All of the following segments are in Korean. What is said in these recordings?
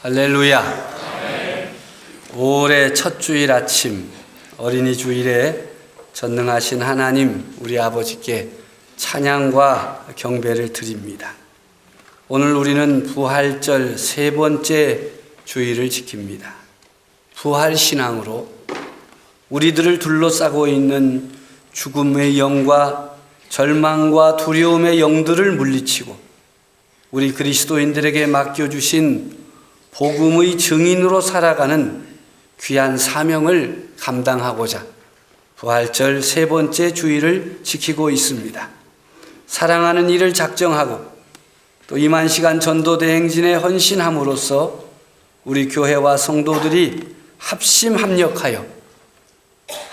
할렐루야. 올해 첫 주일 아침 어린이 주일에 전능하신 하나님 우리 아버지께 찬양과 경배를 드립니다. 오늘 우리는 부활절 세 번째 주일을 지킵니다. 부활신앙으로 우리들을 둘러싸고 있는 죽음의 영과 절망과 두려움의 영들을 물리치고 우리 그리스도인들에게 맡겨주신 복음의 증인으로 살아가는 귀한 사명을 감당하고자 부활절 세 번째 주일을 지키고 있습니다. 사랑하는 이를 작정하고 또 임한시간 전도대행진에 헌신함으로써 우리 교회와 성도들이 합심합력하여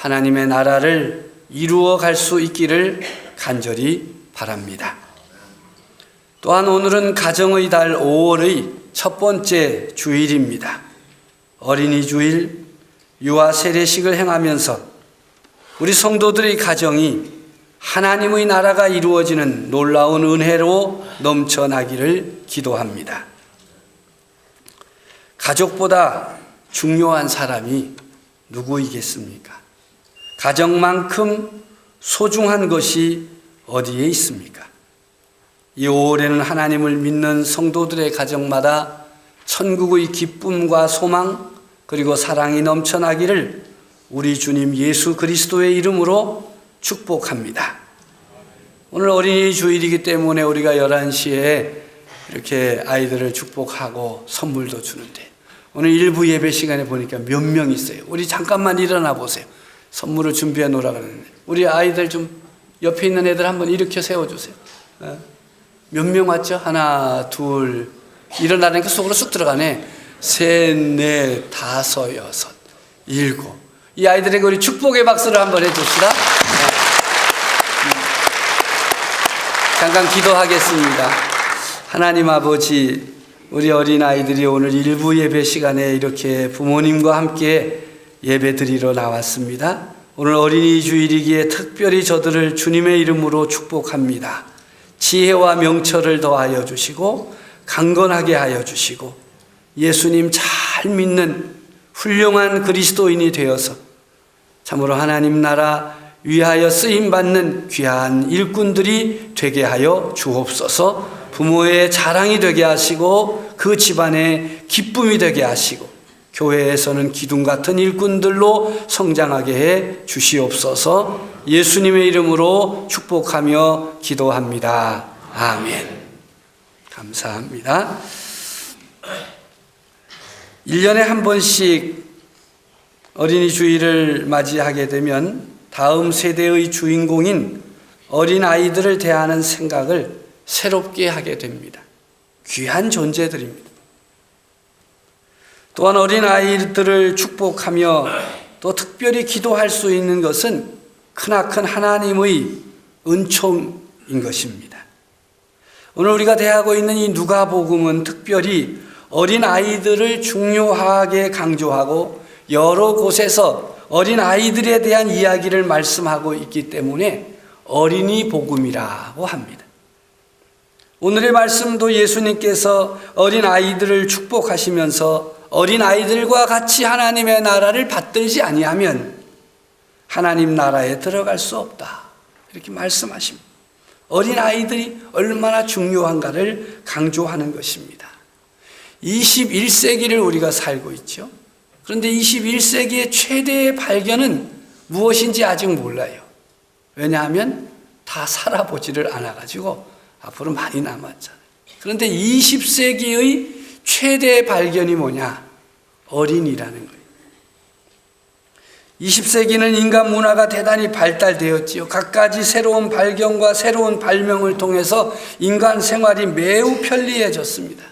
하나님의 나라를 이루어 갈 수 있기를 간절히 바랍니다. 또한 오늘은 가정의 달 5월의 첫 번째 주일입니다. 어린이 주일, 유아 세례식을 행하면서 우리 성도들의 가정이 하나님의 나라가 이루어지는 놀라운 은혜로 넘쳐나기를 기도합니다. 가족보다 중요한 사람이 누구이겠습니까? 가정만큼 소중한 것이 어디에 있습니까? 이 5월에는 하나님을 믿는 성도들의 가정마다 천국의 기쁨과 소망 그리고 사랑이 넘쳐나기를 우리 주님 예수 그리스도의 이름으로 축복합니다. 오늘 어린이 주일이기 때문에 우리가 11시에 이렇게 아이들을 축복하고 선물도 주는데 오늘 일부 예배 시간에 보니까 몇 명 있어요. 우리 잠깐만 일어나 보세요. 선물을 준비해 놓으라고 하는데 우리 아이들 좀 옆에 있는 애들 한번 일으켜 세워주세요. 몇 명 왔죠? 하나, 둘. 일어나니까 속으로 쑥 들어가네. 셋, 넷, 다섯, 여섯, 일곱. 이 아이들에게 우리 축복의 박수를 한번 해줍시다. 잠깐 기도하겠습니다. 하나님 아버지, 우리 어린아이들이 오늘 일부 예배 시간에 이렇게 부모님과 함께 예배 드리러 나왔습니다. 오늘 어린이 주일이기에 특별히 저들을 주님의 이름으로 축복합니다. 지혜와 명철을 더하여 주시고 강건하게 하여 주시고 예수님 잘 믿는 훌륭한 그리스도인이 되어서 참으로 하나님 나라 위하여 쓰임받는 귀한 일꾼들이 되게 하여 주옵소서. 부모의 자랑이 되게 하시고 그 집안의 기쁨이 되게 하시고 교회에서는 기둥 같은 일꾼들로 성장하게 해 주시옵소서. 예수님의 이름으로 축복하며 기도합니다. 아멘. 감사합니다. 1년에 한 번씩 어린이 주일을 맞이하게 되면 다음 세대의 주인공인 어린아이들을 대하는 생각을 새롭게 하게 됩니다. 귀한 존재들입니다. 또한 어린아이들을 축복하며 또 특별히 기도할 수 있는 것은 크나큰 하나님의 은총인 것입니다. 오늘 우리가 대하고 있는 이 누가복음은 특별히 어린아이들을 중요하게 강조하고 여러 곳에서 어린아이들에 대한 이야기를 말씀하고 있기 때문에 어린이 복음이라고 합니다. 오늘의 말씀도 예수님께서 어린아이들을 축복하시면서 어린아이들과 같이 하나님의 나라를 받들지 아니하면 하나님 나라에 들어갈 수 없다. 이렇게 말씀하십니다. 어린아이들이 얼마나 중요한가를 강조하는 것입니다. 21세기를 우리가 살고 있죠. 그런데 21세기의 최대의 발견은 무엇인지 아직 몰라요. 왜냐하면 다 살아보지를 않아가지고 앞으로 많이 남았잖아요. 그런데 20세기의 최대의 발견이 뭐냐? 어린이라는 거예요. 20세기는 인간 문화가 대단히 발달되었지요. 갖가지 새로운 발견과 새로운 발명을 통해서 인간 생활이 매우 편리해졌습니다.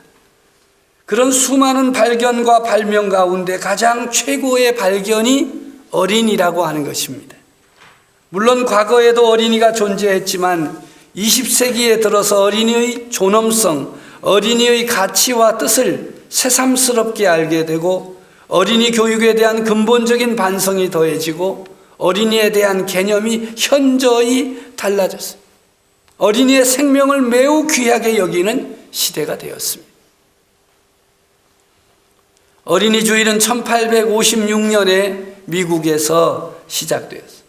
그런 수많은 발견과 발명 가운데 가장 최고의 발견이 어린이라고 하는 것입니다. 물론 과거에도 어린이가 존재했지만 20세기에 들어서 어린이의 존엄성, 어린이의 가치와 뜻을 새삼스럽게 알게 되고 어린이 교육에 대한 근본적인 반성이 더해지고 어린이에 대한 개념이 현저히 달라졌어요. 어린이의 생명을 매우 귀하게 여기는 시대가 되었습니다. 어린이 주일은 1856년에 미국에서 시작되었어요.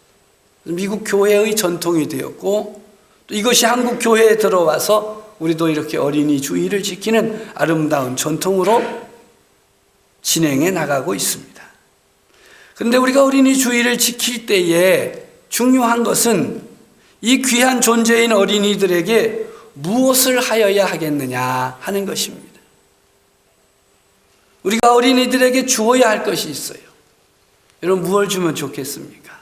미국 교회의 전통이 되었고 또 이것이 한국 교회에 들어와서 우리도 이렇게 어린이 주일을 지키는 아름다운 전통으로 진행해 나가고 있습니다. 그런데 우리가 어린이 주일을 지킬 때에 중요한 것은 이 귀한 존재인 어린이들에게 무엇을 하여야 하겠느냐 하는 것입니다. 우리가 어린이들에게 주어야 할 것이 있어요. 여러분, 무엇을 주면 좋겠습니까?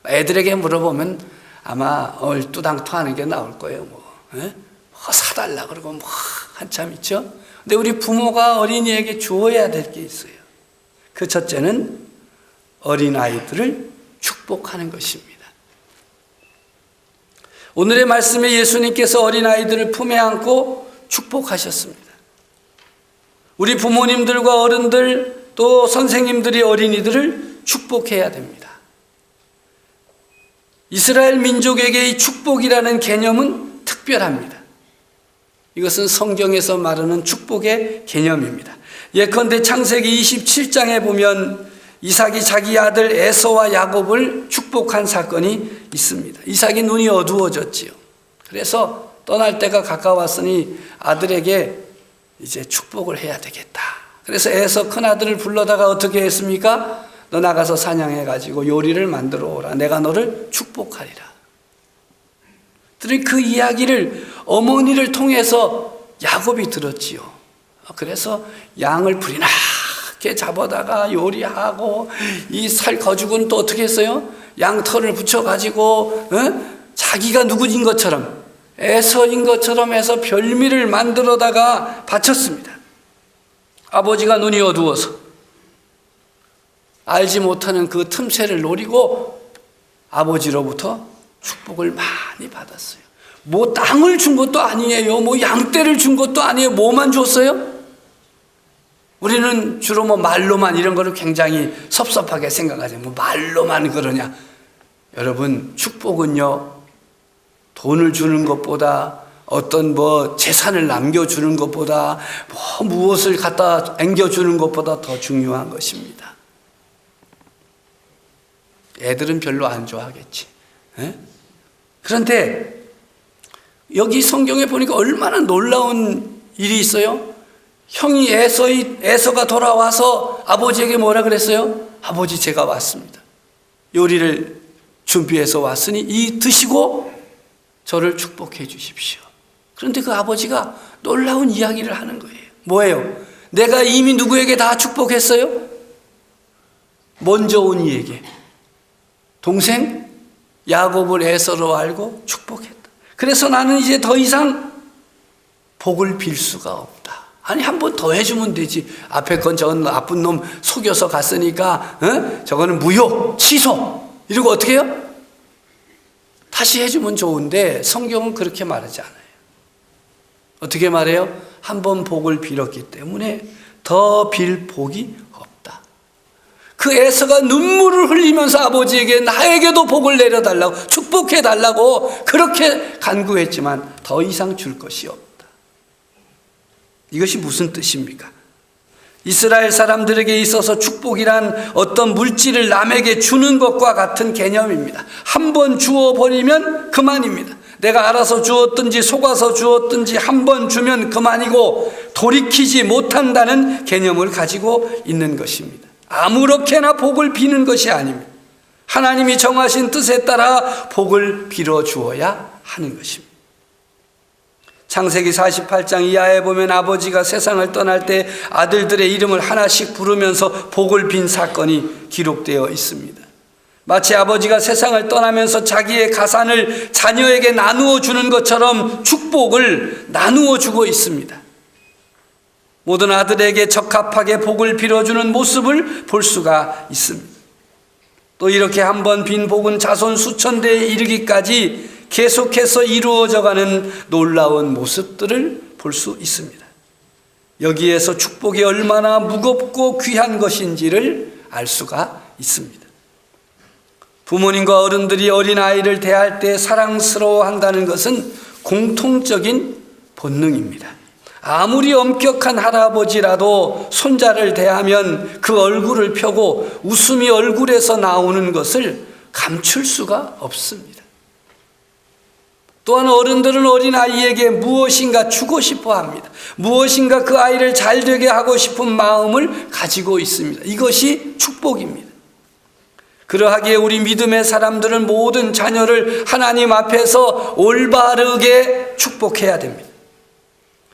애들에게 물어보면 아마 얼뚜당토하는 게 나올 거예요. 뭐 사달라 그러고 뭐 한참 있죠. 근데 우리 부모가 어린이에게 주어야 될 게 있어요. 그 첫째는 어린아이들을 축복하는 것입니다. 오늘의 말씀에 예수님께서 어린아이들을 품에 안고 축복하셨습니다. 우리 부모님들과 어른들 또 선생님들이 어린이들을 축복해야 됩니다. 이스라엘 민족에게 이 축복이라는 개념은 특별합니다. 이것은 성경에서 말하는 축복의 개념입니다. 예컨대 창세기 27장에 보면 이삭이 자기 아들 에서와 야곱을 축복한 사건이 있습니다. 이삭이 눈이 어두워졌지요. 그래서 떠날 때가 가까웠으니 아들에게 이제 축복을 해야 되겠다. 그래서 에서 큰아들을 불러다가 어떻게 했습니까? 너 나가서 사냥해가지고 요리를 만들어 오라. 내가 너를 축복하리라. 그 이야기를 어머니를 통해서 야곱이 들었지요. 그래서 양을 불이 나게 잡아다가 요리하고 이 살 거죽은 또 어떻게 했어요? 양털을 붙여가지고 자기가 누구인 것처럼 에서인 것처럼 해서 별미를 만들어다가 바쳤습니다. 아버지가 눈이 어두워서 알지 못하는 그 틈새를 노리고 아버지로부터 축복을 많이 받았어요. 뭐 땅을 준 것도 아니에요. 뭐 양떼를 준 것도 아니에요. 뭐만 줬어요? 우리는 주로 뭐 말로만 이런 거를 굉장히 섭섭하게 생각하죠. 뭐 말로만 그러냐. 여러분, 축복은요, 돈을 주는 것보다 어떤 뭐 재산을 남겨주는 것보다 뭐 무엇을 갖다 앵겨주는 것보다 더 중요한 것입니다. 애들은 별로 안 좋아하겠지. 그런데 여기 성경에 보니까 얼마나 놀라운 일이 있어요. 형이 에서가 돌아와서 아버지에게 뭐라 그랬어요? 아버지, 제가 왔습니다. 요리를 준비해서 왔으니 이 드시고 저를 축복해 주십시오. 그런데 그 아버지가 놀라운 이야기를 하는 거예요. 뭐예요? 내가 이미 누구에게 다 축복했어요? 먼저 온 이에게. 동생 야곱을 에서로 알고 축복했다. 그래서 나는 이제 더 이상 복을 빌 수가 없다. 아니, 한 번 더 해주면 되지. 앞에 건 저건 나쁜 놈 속여서 갔으니까 저거는 무효, 취소. 이러고 어떻게 해요? 다시 해주면 좋은데 성경은 그렇게 말하지 않아요. 어떻게 말해요? 한 번 복을 빌었기 때문에 더 빌 복이 없다. 그 에서가 눈물을 흘리면서 아버지에게 나에게도 복을 내려달라고 축복해달라고 그렇게 간구했지만 더 이상 줄 것이 없다. 이것이 무슨 뜻입니까? 이스라엘 사람들에게 있어서 축복이란 어떤 물질을 남에게 주는 것과 같은 개념입니다. 한 번 주어버리면 그만입니다. 내가 알아서 주었든지 속아서 주었든지 한 번 주면 그만이고 돌이키지 못한다는 개념을 가지고 있는 것입니다. 아무렇게나 복을 비는 것이 아닙니다. 하나님이 정하신 뜻에 따라 복을 빌어 주어야 하는 것입니다. 창세기 48장 이하에 보면 아버지가 세상을 떠날 때 아들들의 이름을 하나씩 부르면서 복을 빈 사건이 기록되어 있습니다. 마치 아버지가 세상을 떠나면서 자기의 가산을 자녀에게 나누어 주는 것처럼 축복을 나누어 주고 있습니다. 모든 아들에게 적합하게 복을 빌어주는 모습을 볼 수가 있습니다. 또 이렇게 한 번 빈 복은 자손 수천 대에 이르기까지 계속해서 이루어져가는 놀라운 모습들을 볼 수 있습니다. 여기에서 축복이 얼마나 무겁고 귀한 것인지를 알 수가 있습니다. 부모님과 어른들이 어린아이를 대할 때 사랑스러워한다는 것은 공통적인 본능입니다. 아무리 엄격한 할아버지라도 손자를 대하면 그 얼굴을 펴고 웃음이 얼굴에서 나오는 것을 감출 수가 없습니다. 또한 어른들은 어린아이에게 무엇인가 주고 싶어 합니다. 무엇인가 그 아이를 잘 되게 하고 싶은 마음을 가지고 있습니다. 이것이 축복입니다. 그러하기에 우리 믿음의 사람들은 모든 자녀를 하나님 앞에서 올바르게 축복해야 됩니다.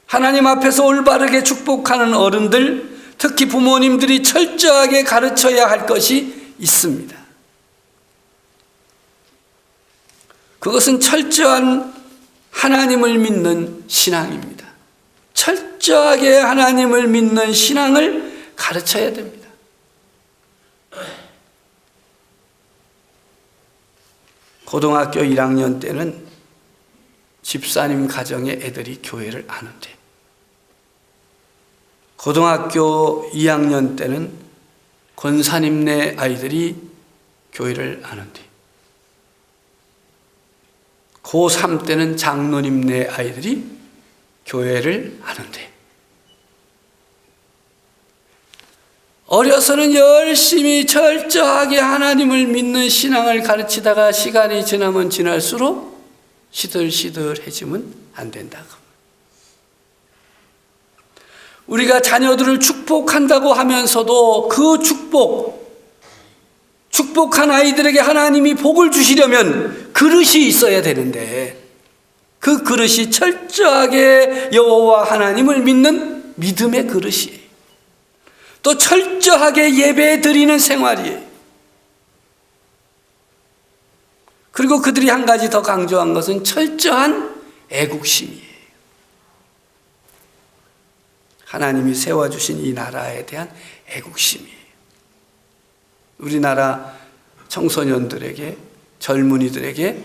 하나님 앞에서 올바르게 축복하는 어른들, 특히 부모님들이 철저하게 가르쳐야 할 것이 있습니다. 그것은 철저한 하나님을 믿는 신앙입니다. 철저하게 하나님을 믿는 신앙을 가르쳐야 됩니다. 고등학교 1학년 때는 집사님 가정의 애들이 교회를 안 온대. 고등학교 2학년 때는 권사님네 아이들이 교회를 안 온대. 고3 때는 장로님네 아이들이 교회를 안 온대. 어려서는 열심히 철저하게 하나님을 믿는 신앙을 가르치다가 시간이 지나면 지날수록 시들시들해지면 안 된다고. 우리가 자녀들을 축복한다고 하면서도 그 축복한 아이들에게 하나님이 복을 주시려면 그릇이 있어야 되는데 그 그릇이 철저하게 여호와 하나님을 믿는 믿음의 그릇이에요. 또 철저하게 예배 드리는 생활이에요. 그리고 그들이 한 가지 더 강조한 것은 철저한 애국심이에요. 하나님이 세워주신 이 나라에 대한 애국심이에요. 우리나라 청소년들에게, 젊은이들에게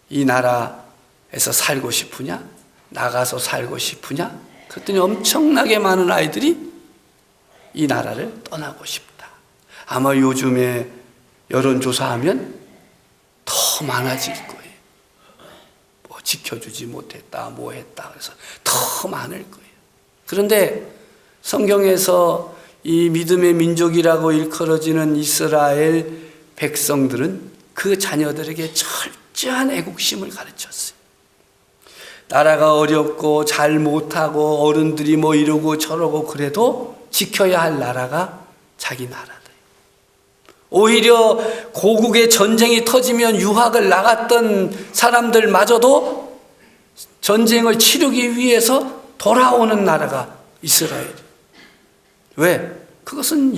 이 나라에서 살고 싶으냐? 나가서 살고 싶으냐? 그랬더니 엄청나게 많은 아이들이 이 나라를 떠나고 싶다. 아마 요즘에 여론조사하면 더 많아질 거예요. 뭐 지켜주지 못했다, 뭐 했다. 그래서 더 많을 거예요. 그런데 성경에서 이 믿음의 민족이라고 일컬어지는 이스라엘 백성들은 그 자녀들에게 철저한 애국심을 가르쳤어요. 나라가 어렵고 잘 못하고 어른들이 뭐 이러고 저러고 그래도 지켜야 할 나라가 자기 나라다. 오히려 고국의 전쟁이 터지면 유학을 나갔던 사람들마저도 전쟁을 치르기 위해서 돌아오는 나라가 이스라엘. 왜? 그것은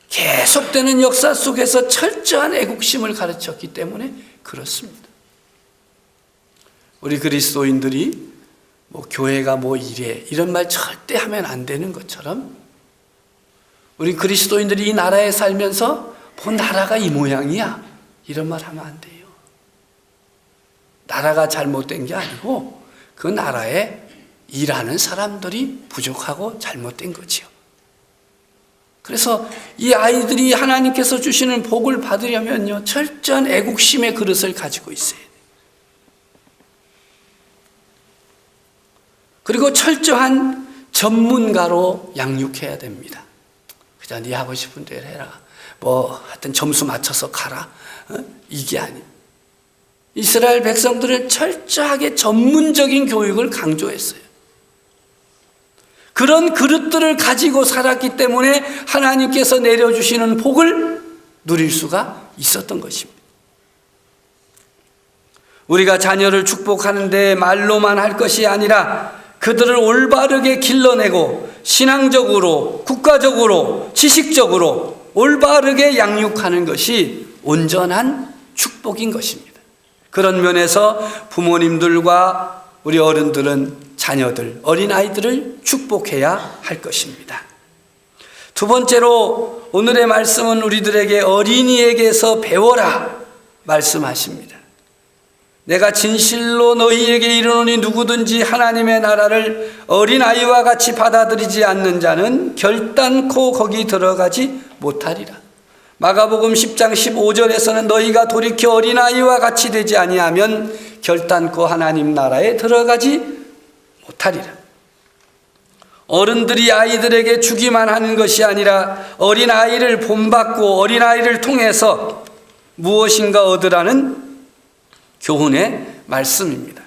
계속되는 역사 속에서 철저한 애국심을 가르쳤기 때문에 그렇습니다. 우리 그리스도인들이 뭐 교회가 뭐 이래 이런 말 절대 하면 안 되는 것처럼 우리 그리스도인들이 이 나라에 살면서 뭐 나라가 이 모양이야 이런 말 하면 안 돼요. 나라가 잘못된 게 아니고 그 나라에 일하는 사람들이 부족하고 잘못된 거지요. 그래서 이 아이들이 하나님께서 주시는 복을 받으려면요 철저한 애국심의 그릇을 가지고 있어야 돼요. 그리고 철저한 전문가로 양육해야 됩니다. 그냥 네 하고 싶은 대로 해라. 뭐 하여튼 점수 맞춰서 가라. 이게 아니에요. 이스라엘 백성들은 철저하게 전문적인 교육을 강조했어요. 그런 그릇들을 가지고 살았기 때문에 하나님께서 내려주시는 복을 누릴 수가 있었던 것입니다. 우리가 자녀를 축복하는데 말로만 할 것이 아니라 그들을 올바르게 길러내고 신앙적으로, 국가적으로, 지식적으로 올바르게 양육하는 것이 온전한 축복인 것입니다. 그런 면에서 부모님들과 우리 어른들은 자녀들, 어린아이들을 축복해야 할 것입니다. 두 번째로 오늘의 말씀은 우리들에게 어린이에게서 배워라 말씀하십니다. 내가 진실로 너희에게 이르노니 누구든지 하나님의 나라를 어린아이와 같이 받아들이지 않는 자는 결단코 거기 들어가지 못하리라. 마가복음 10장 15절에서는 너희가 돌이켜 어린아이와 같이 되지 아니하면 결단코 하나님 나라에 들어가지 못하리라. 어른들이 아이들에게 주기만 하는 것이 아니라 어린아이를 본받고 어린아이를 통해서 무엇인가 얻으라는 교훈의 말씀입니다.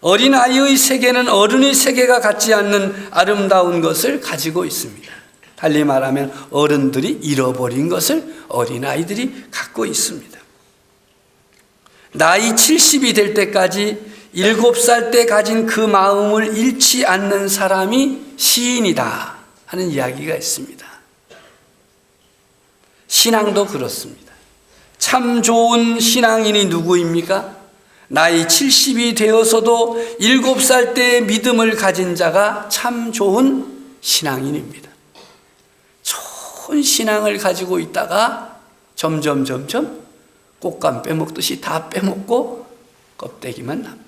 어린아이의 세계는 어른의 세계가 갖지 않는 아름다운 것을 가지고 있습니다. 달리 말하면 어른들이 잃어버린 것을 어린아이들이 갖고 있습니다. 나이 70이 될 때까지 7살 때 가진 그 마음을 잃지 않는 사람이 시인이다 하는 이야기가 있습니다. 신앙도 그렇습니다. 참 좋은 신앙인이 누구입니까? 나이 70이 되어서도 7살 때의 믿음을 가진 자가 참 좋은 신앙인입니다. 좋은 신앙을 가지고 있다가 점점 꽃감 빼먹듯이 다 빼먹고 껍데기만 납니다.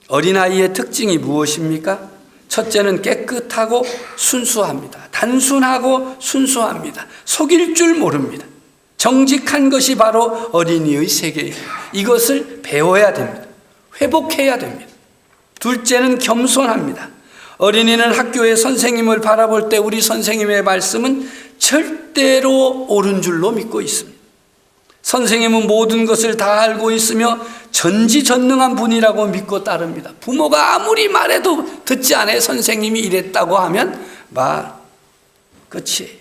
어린아이의 특징이 무엇입니까? 첫째는 깨끗하고 순수합니다. 단순하고 순수합니다. 속일 줄 모릅니다. 정직한 것이 바로 어린이의 세계예요. 이것을 배워야 됩니다. 회복해야 됩니다. 둘째는 겸손합니다. 어린이는 학교의 선생님을 바라볼 때 우리 선생님의 말씀은 절대로 옳은 줄로 믿고 있습니다. 선생님은 모든 것을 다 알고 있으며 전지전능한 분이라고 믿고 따릅니다. 부모가 아무리 말해도 듣지 않아요. 선생님이 이랬다고 하면 끝이에요.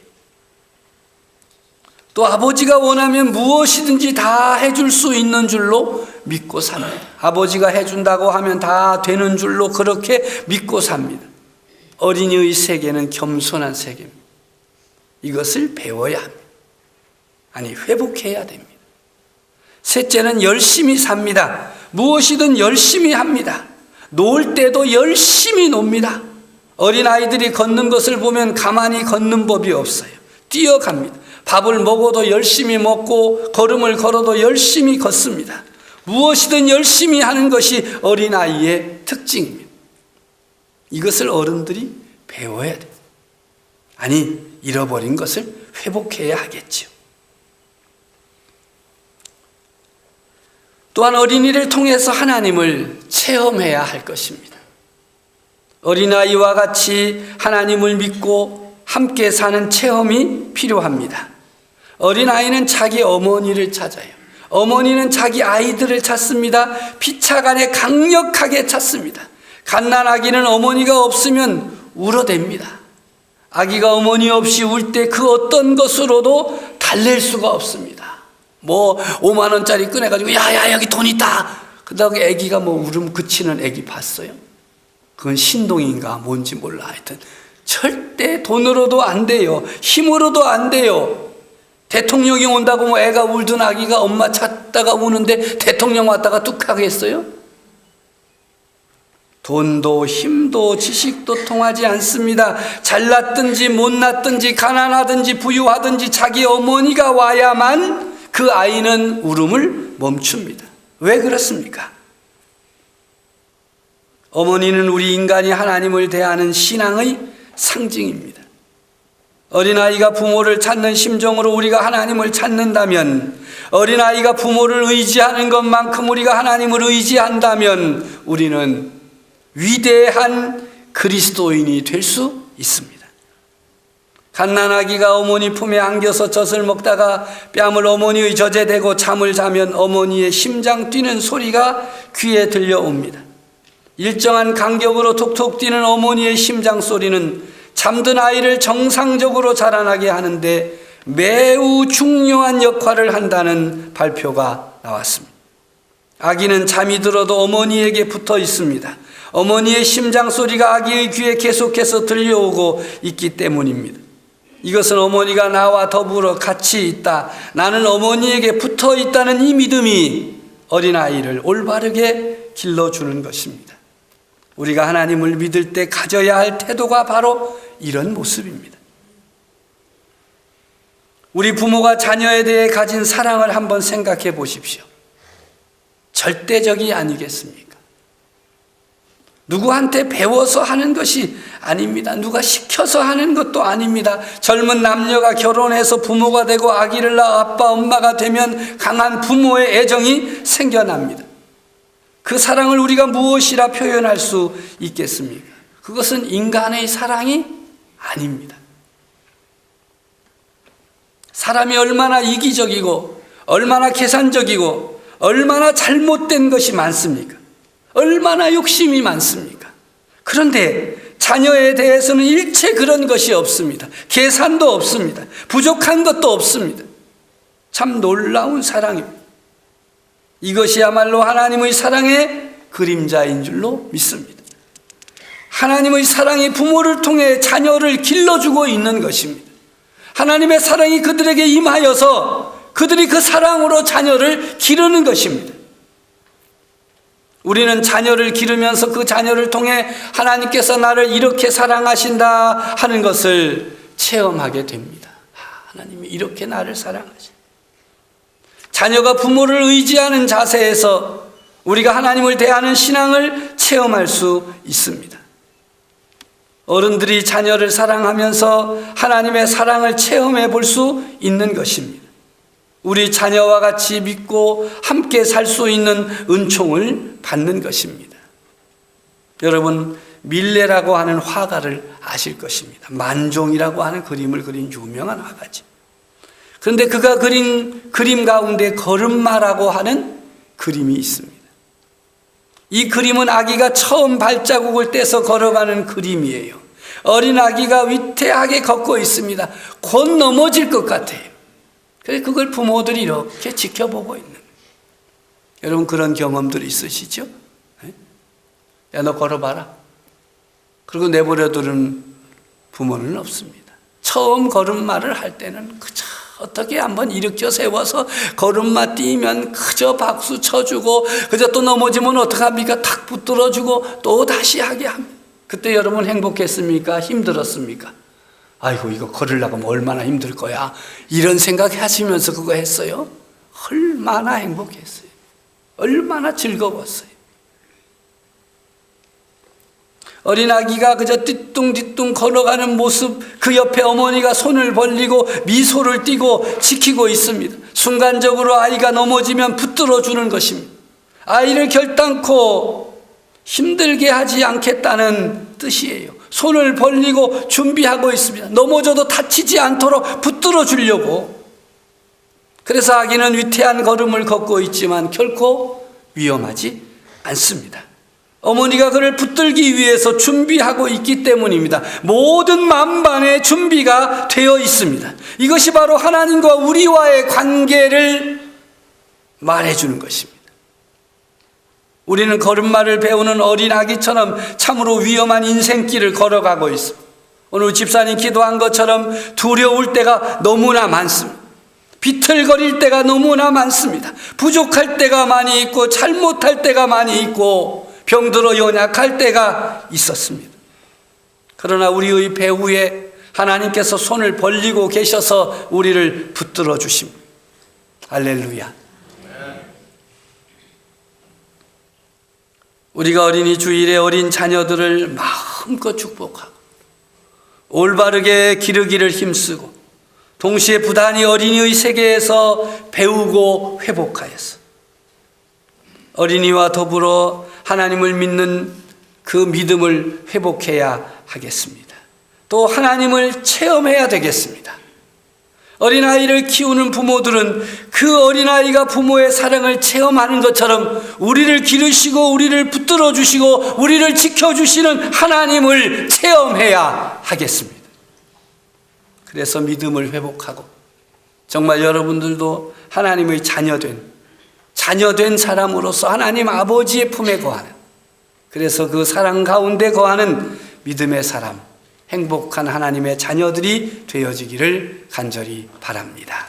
또 아버지가 원하면 무엇이든지 다 해줄 수 있는 줄로 믿고 삽니다. 아버지가 해준다고 하면 다 되는 줄로 그렇게 믿고 삽니다. 어린이의 세계는 겸손한 세계입니다. 이것을 배워야 합니다. 아니, 회복해야 됩니다. 셋째는 열심히 삽니다. 무엇이든 열심히 합니다. 놀 때도 열심히 놉니다. 어린아이들이 걷는 것을 보면 가만히 걷는 법이 없어요. 뛰어갑니다. 밥을 먹어도 열심히 먹고 걸음을 걸어도 열심히 걷습니다. 무엇이든 열심히 하는 것이 어린아이의 특징입니다. 이것을 어른들이 배워야 돼요. 아니, 잃어버린 것을 회복해야 하겠지요. 또한 어린이를 통해서 하나님을 체험해야 할 것입니다. 어린아이와 같이 하나님을 믿고 함께 사는 체험이 필요합니다. 어린아이는 자기 어머니를 찾아요. 어머니는 자기 아이들을 찾습니다. 피차간에 강력하게 찾습니다. 갓난아기는 어머니가 없으면 울어댑니다. 아기가 어머니 없이 울 때 그 어떤 것으로도 달랠 수가 없습니다. 5만 원짜리 꺼내가지고 야야 여기 돈 있다. 그다음에 아기가 울음 그치는 아기 봤어요? 그건 신동인가 뭔지 몰라. 하여튼 절대 돈으로도 안 돼요. 힘으로도 안 돼요. 대통령이 온다고 애가 울던 아기가 엄마 찾다가 우는데 대통령 왔다가 뚝 하겠어요? 돈도 힘도 지식도 통하지 않습니다. 잘났든지 못났든지 가난하든지 부유하든지 자기 어머니가 와야만 그 아이는 울음을 멈춥니다. 왜 그렇습니까? 어머니는 우리 인간이 하나님을 대하는 신앙의 상징입니다. 어린아이가 부모를 찾는 심정으로 우리가 하나님을 찾는다면, 어린아이가 부모를 의지하는 것만큼 우리가 하나님을 의지한다면 우리는 위대한 그리스도인이 될 수 있습니다. 갓난아기가 어머니 품에 안겨서 젖을 먹다가 뺨을 어머니의 젖에 대고 잠을 자면 어머니의 심장 뛰는 소리가 귀에 들려옵니다. 일정한 간격으로 톡톡 뛰는 어머니의 심장 소리는 잠든 아이를 정상적으로 자라나게 하는데 매우 중요한 역할을 한다는 발표가 나왔습니다. 아기는 잠이 들어도 어머니에게 붙어 있습니다. 어머니의 심장 소리가 아기의 귀에 계속해서 들려오고 있기 때문입니다. 이것은 어머니가 나와 더불어 같이 있다, 나는 어머니에게 붙어 있다는 이 믿음이 어린아이를 올바르게 길러주는 것입니다. 우리가 하나님을 믿을 때 가져야 할 태도가 바로 이런 모습입니다. 우리 부모가 자녀에 대해 가진 사랑을 한번 생각해 보십시오. 절대적이 아니겠습니까? 누구한테 배워서 하는 것이 아닙니다. 누가 시켜서 하는 것도 아닙니다. 젊은 남녀가 결혼해서 부모가 되고 아기를 낳아 아빠 엄마가 되면 강한 부모의 애정이 생겨납니다. 그 사랑을 우리가 무엇이라 표현할 수 있겠습니까? 그것은 인간의 사랑이 아닙니다. 사람이 얼마나 이기적이고 얼마나 계산적이고 얼마나 잘못된 것이 많습니까? 얼마나 욕심이 많습니까? 그런데 자녀에 대해서는 일체 그런 것이 없습니다. 계산도 없습니다. 부족한 것도 없습니다. 참 놀라운 사랑입니다. 이것이야말로 하나님의 사랑의 그림자인 줄로 믿습니다. 하나님의 사랑이 부모를 통해 자녀를 길러주고 있는 것입니다. 하나님의 사랑이 그들에게 임하여서 그들이 그 사랑으로 자녀를 기르는 것입니다. 우리는 자녀를 기르면서 그 자녀를 통해 하나님께서 나를 이렇게 사랑하신다 하는 것을 체험하게 됩니다. 하나님이 이렇게 나를 사랑하신다. 자녀가 부모를 의지하는 자세에서 우리가 하나님을 대하는 신앙을 체험할 수 있습니다. 어른들이 자녀를 사랑하면서 하나님의 사랑을 체험해 볼 수 있는 것입니다. 우리 자녀와 같이 믿고 함께 살 수 있는 은총을 받는 것입니다. 여러분, 밀레라고 하는 화가를 아실 것입니다. 만종이라고 하는 그림을 그린 유명한 화가죠. 그런데 그가 그린 그림 가운데 걸음마라고 하는 그림이 있습니다. 이 그림은 아기가 처음 발자국을 떼서 걸어가는 그림이에요. 어린 아기가 위태하게 걷고 있습니다. 곧 넘어질 것 같아요. 그래서 그걸 부모들이 이렇게 지켜보고 있는 거예요. 여러분, 그런 경험들이 있으시죠? 야, 너 걸어봐라. 그리고 내버려두는 부모는 없습니다. 처음 걸음마를 할 때는 그저 어떻게 한번 일으켜 세워서 걸음마 뛰면 그저 박수 쳐주고, 그저 또 넘어지면 어떡합니까? 탁 붙들어주고 또 다시 하게 합니다. 그때 여러분 행복했습니까? 힘들었습니까? 아이고, 이거 걸으려고 하면 얼마나 힘들 거야, 이런 생각 하시면서 그거 했어요? 얼마나 행복했어요. 얼마나 즐거웠어요. 어린 아기가 그저 띠뚱띠뚱 걸어가는 모습, 그 옆에 어머니가 손을 벌리고 미소를 띠고 지키고 있습니다. 순간적으로 아이가 넘어지면 붙들어 주는 것입니다. 아이를 결단코 힘들게 하지 않겠다는 뜻이에요. 손을 벌리고 준비하고 있습니다. 넘어져도 다치지 않도록 붙들어 주려고. 그래서 아기는 위태한 걸음을 걷고 있지만 결코 위험하지 않습니다. 어머니가 그를 붙들기 위해서 준비하고 있기 때문입니다. 모든 만반의 준비가 되어 있습니다. 이것이 바로 하나님과 우리와의 관계를 말해주는 것입니다. 우리는 걸음마를 배우는 어린 아기처럼 참으로 위험한 인생길을 걸어가고 있습니다. 오늘 집사님 기도한 것처럼 두려울 때가 너무나 많습니다. 비틀거릴 때가 너무나 많습니다. 부족할 때가 많이 있고 잘못할 때가 많이 있고 병들어 연약할 때가 있었습니다. 그러나 우리의 배후에 하나님께서 손을 벌리고 계셔서 우리를 붙들어 주십니다. 할렐루야. 우리가 어린이 주일에 어린 자녀들을 마음껏 축복하고 올바르게 기르기를 힘쓰고 동시에 부단히 어린이의 세계에서 배우고 회복하여서 어린이와 더불어 하나님을 믿는 그 믿음을 회복해야 하겠습니다. 또 하나님을 체험해야 되겠습니다. 어린아이를 키우는 부모들은 그 어린아이가 부모의 사랑을 체험하는 것처럼 우리를 기르시고 우리를 붙들어 주시고 우리를 지켜주시는 하나님을 체험해야 하겠습니다. 그래서 믿음을 회복하고 정말 여러분들도 하나님의 자녀된 사람으로서 하나님 아버지의 품에 거하는, 그래서 그 사랑 가운데 거하는 믿음의 사람, 행복한 하나님의 자녀들이 되어지기를 간절히 바랍니다.